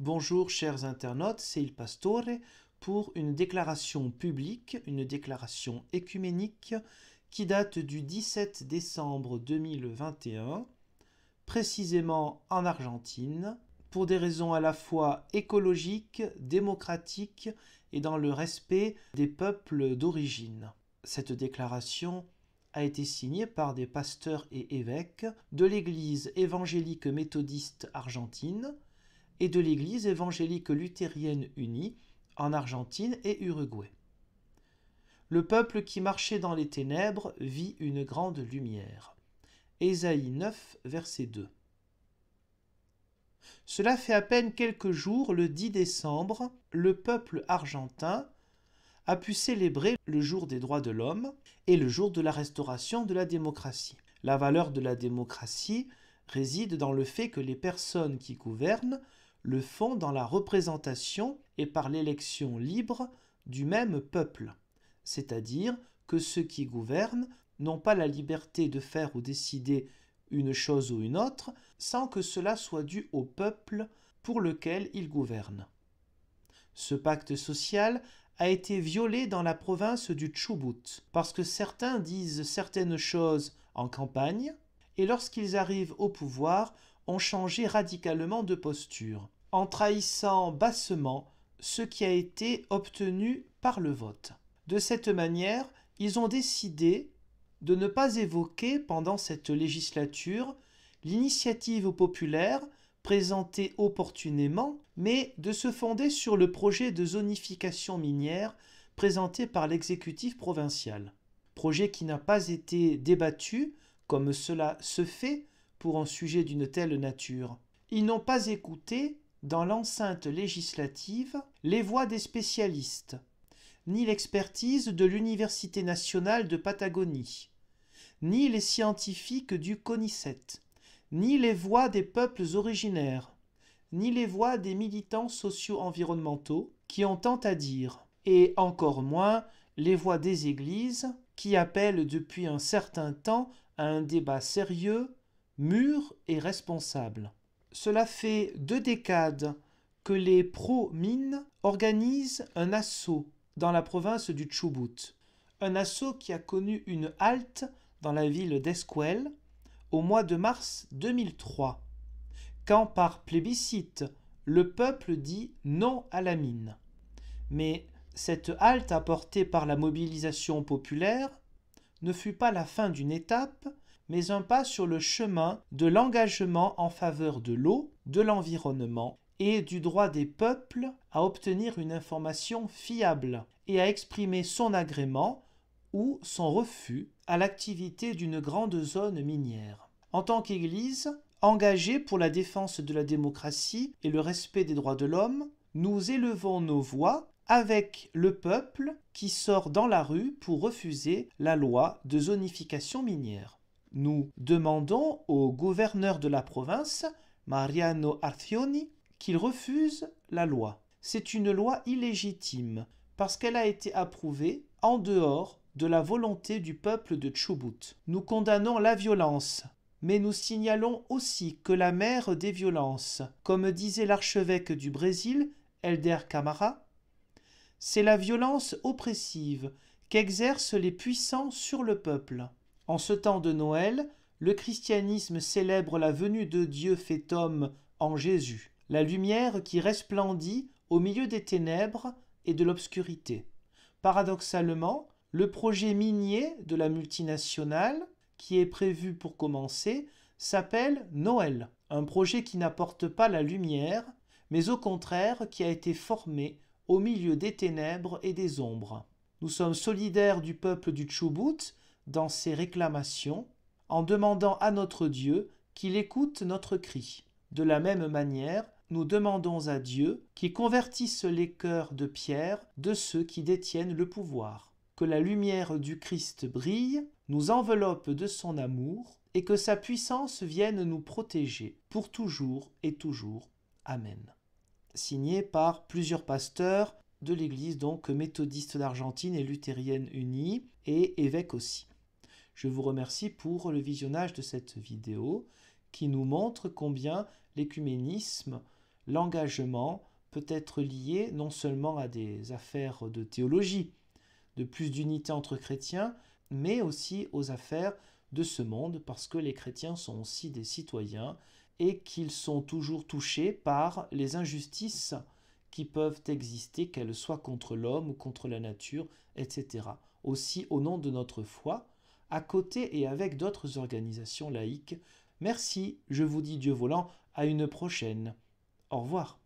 Bonjour chers internautes, c'est Il Pastore pour une déclaration publique, une déclaration écuménique qui date du 17 décembre 2021, précisément en Argentine, pour des raisons à la fois écologiques, démocratiques et dans le respect des peuples d'origine. Cette déclaration a été signée par des pasteurs et évêques de l'Église évangélique méthodiste argentine et de l'Église évangélique luthérienne unie en Argentine et Uruguay. Le peuple qui marchait dans les ténèbres vit une grande lumière. Ésaïe 9, verset 2. Cela fait à peine quelques jours, le 10 décembre, le peuple argentin a pu célébrer le jour des droits de l'homme et le jour de la restauration de la démocratie. La valeur de la démocratie réside dans le fait que les personnes qui gouvernent le font dans la représentation et par l'élection libre du même peuple, c'est-à-dire que ceux qui gouvernent n'ont pas la liberté de faire ou décider une chose ou une autre sans que cela soit dû au peuple pour lequel ils gouvernent. Ce pacte social a été violé dans la province du Chubut, parce que certains disent certaines choses en campagne, et lorsqu'ils arrivent au pouvoir, ont changé radicalement de posture, en trahissant bassement ce qui a été obtenu par le vote. De cette manière, ils ont décidé de ne pas évoquer pendant cette législature l'initiative populaire présentée opportunément, mais de se fonder sur le projet de zonification minière présenté par l'exécutif provincial. Projet qui n'a pas été débattu, comme cela se fait pour un sujet d'une telle nature. Ils n'ont pas écouté, dans l'enceinte législative, les voix des spécialistes, ni l'expertise de l'Université nationale de Patagonie, ni les scientifiques du CONICET, ni les voix des peuples originaires, ni les voix des militants socio-environnementaux qui ont tant à dire, et encore moins les voix des églises qui appellent depuis un certain temps à un débat sérieux, mûr et responsable. Cela fait 2 décades que les pro-mines organisent un assaut dans la province du Chubut, un assaut qui a connu une halte dans la ville d'Esquel au mois de mars 2003, quand par plébiscite, le peuple dit non à la mine. Mais cette halte apportée par la mobilisation populaire ne fut pas la fin d'une étape, mais un pas sur le chemin de l'engagement en faveur de l'eau, de l'environnement et du droit des peuples à obtenir une information fiable et à exprimer son agrément ou son refus à l'activité d'une grande zone minière. En tant qu'Église, engagée pour la défense de la démocratie et le respect des droits de l'homme, nous élevons nos voix avec le peuple qui sort dans la rue pour refuser la loi de zonification minière. Nous demandons au gouverneur de la province, Mariano Arcioni, qu'il refuse la loi. C'est une loi illégitime parce qu'elle a été approuvée en dehors de la volonté du peuple de Chubut. Nous condamnons la violence, mais nous signalons aussi que la mère des violences, comme disait l'archevêque du Brésil, Helder Camara, c'est la violence oppressive qu'exercent les puissants sur le peuple. En ce temps de Noël, le christianisme célèbre la venue de Dieu fait homme en Jésus, la lumière qui resplendit au milieu des ténèbres et de l'obscurité. Paradoxalement, le projet minier de la multinationale, qui est prévu pour commencer, s'appelle Noël, un projet qui n'apporte pas la lumière, mais au contraire qui a été formé au milieu des ténèbres et des ombres. Nous sommes solidaires du peuple du Chubut dans ses réclamations, en demandant à notre Dieu qu'il écoute notre cri. De la même manière, nous demandons à Dieu qu'il convertisse les cœurs de pierre de ceux qui détiennent le pouvoir. Que la lumière du Christ brille, nous enveloppe de son amour, et que sa puissance vienne nous protéger pour toujours et toujours. Amen. Signé par plusieurs pasteurs de l'Église donc méthodiste d'Argentine et luthérienne unie, et évêques aussi. Je vous remercie pour le visionnage de cette vidéo qui nous montre combien l'écuménisme, l'engagement peut être lié non seulement à des affaires de théologie, de plus d'unité entre chrétiens, mais aussi aux affaires de ce monde, parce que les chrétiens sont aussi des citoyens et qu'ils sont toujours touchés par les injustices qui peuvent exister, qu'elles soient contre l'homme ou contre la nature, etc. Aussi au nom de notre foi, à côté et avec d'autres organisations laïques. Merci, je vous dis Dieu volant, à une prochaine. Au revoir.